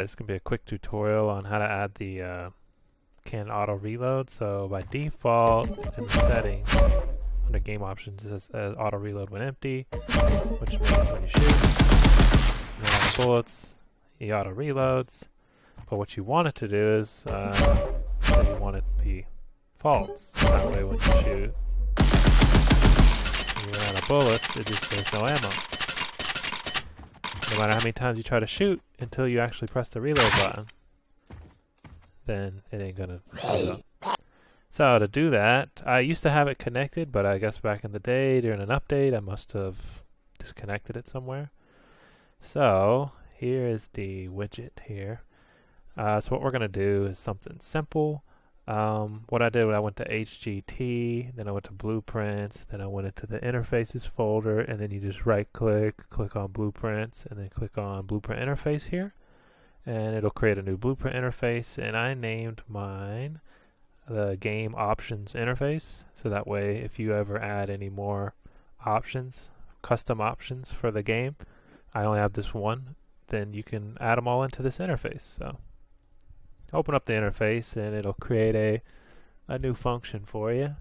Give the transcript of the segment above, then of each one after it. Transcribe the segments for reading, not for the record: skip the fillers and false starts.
This can be a quick tutorial on how to add the can auto reload. So by default in the settings under game options it says auto reload when empty, which means when you shoot and then on the bullets he auto reloads. But what you want it to do is say you want it to be false. So that way when you shoot and you run out of bullets, there's no ammo. No matter how many times you try to shoot until you actually press the reload button, then it ain't gonna reload. So to do that, I used to have it connected, but I guess back in the day during an update I must have disconnected it somewhere. So here is the widget here. So what we're gonna do is something simple. What I did was I went to HGT, then I went to Blueprints, then I went into the Interfaces folder, and then you just right click, click on Blueprints, and then click on Blueprint Interface here, and it'll create a new Blueprint interface, and I named mine the Game Options Interface, so that way if you ever add any more options, custom options for the game, I only have this one, then you can add them all into this interface. So open up the interface and it'll create a new function for you.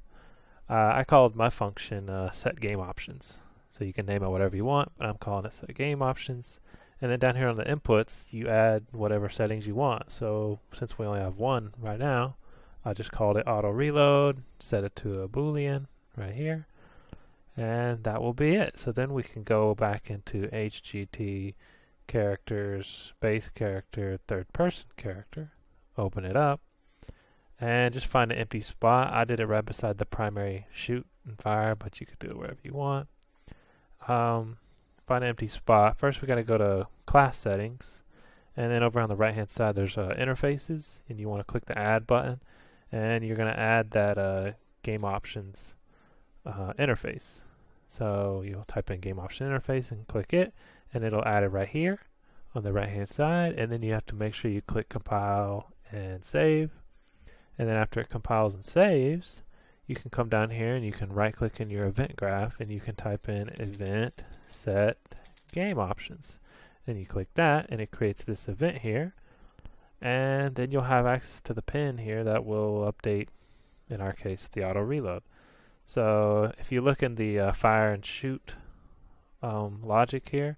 I called my function set game options. So you can name it whatever you want, but I'm calling it set game options. And then down here on the inputs, you add whatever settings you want. So since we only have one right now, I just called it auto reload, set it to a Boolean right here, and that will be it. So then we can go back into HGT characters, base character, third person character, open it up, and just find an empty spot. I did it right beside the primary shoot and fire, but you could do it wherever you want. Find an empty spot. First we got to go to class settings, and then over on the right hand side there's interfaces, and you want to click the add button, and you're going to add that game options interface. So you'll type in game option interface and click it, and it'll add it right here on the right hand side, and then you have to make sure you click compile and save. And then after it compiles and saves, you can come down here and you can right click in your event graph and you can type in event set game options, and you click that and it creates this event here, and then you'll have access to the pin here that will update, in our case, the auto reload. So if you look in the fire and shoot logic here,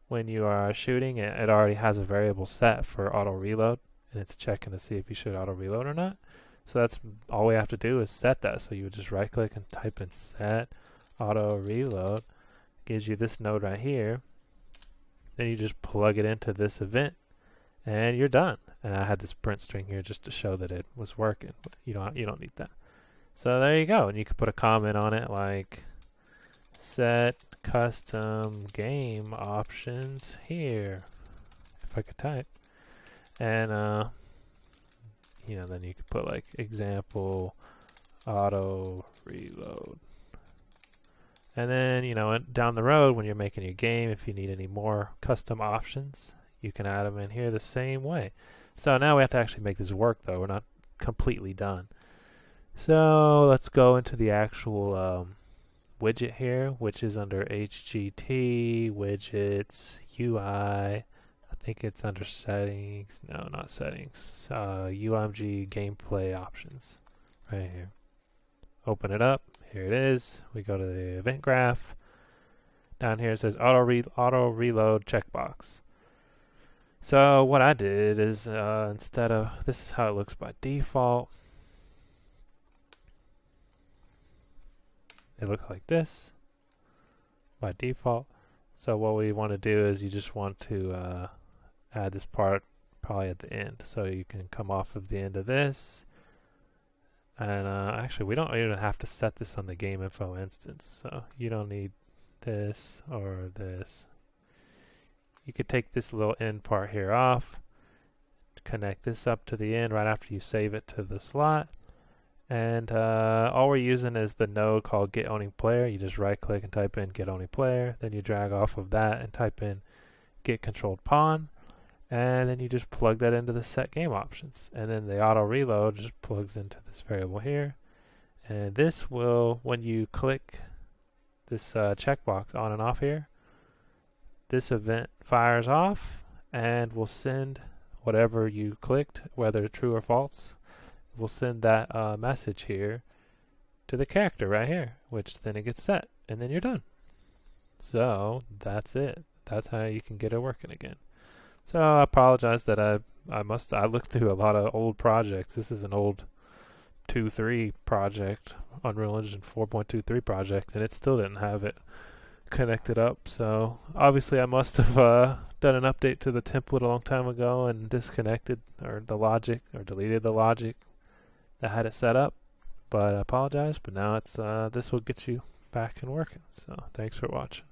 when you are shooting, it already has a variable set for auto reload, and it's checking to see if you should auto reload or not. So that's all we have to do is set that. So you would just right click and type in set auto reload, gives you this node right here. Then you just plug it into this event and you're done. And I had this print string here just to show that it was working, but you don't need that. So there you go, and you can put a comment on it like set custom game options here, if I could type, and then you could put like example auto reload, and then down the road when you're making your game, if you need any more custom options, you can add them in here the same way. So now we have to actually make this work though. We're not completely done. So let's go into the actual widget here, which is under HGT, widgets, UI. I think it's under settings. No, not settings. UMG gameplay options right here. Open it up. Here it is. We go to the event graph. Down here it says auto reload checkbox. So what I did is instead of, this is how it looks by default. It looks like this by default. So what we want to do is you just want to add this part probably at the end. So you can come off of the end of this. And actually we don't even have to set this on the game info instance. So you don't need this or this. You could take this little end part here off, connect this up to the end right after you save it to the slot. And all we're using is the node called get owning player. You just right click and type in get owning player, then you drag off of that and type in get controlled pawn, and then you just plug that into the set game options, and then the auto reload just plugs into this variable here. And this will, when you click this checkbox on and off here, this event fires off and will send whatever you clicked, whether true or false, will send that message here to the character right here, which then it gets set, and then you're done. So that's it. That's how you can get it working again. So I apologize that I looked through a lot of old projects. This is an old 2.3 project, Unreal Engine 4.23 project, and it still didn't have it connected up. So obviously I must have done an update to the template a long time ago and disconnected or the logic or deleted the logic that had it set up. But I apologize, but now it's this will get you back and working. So thanks for watching.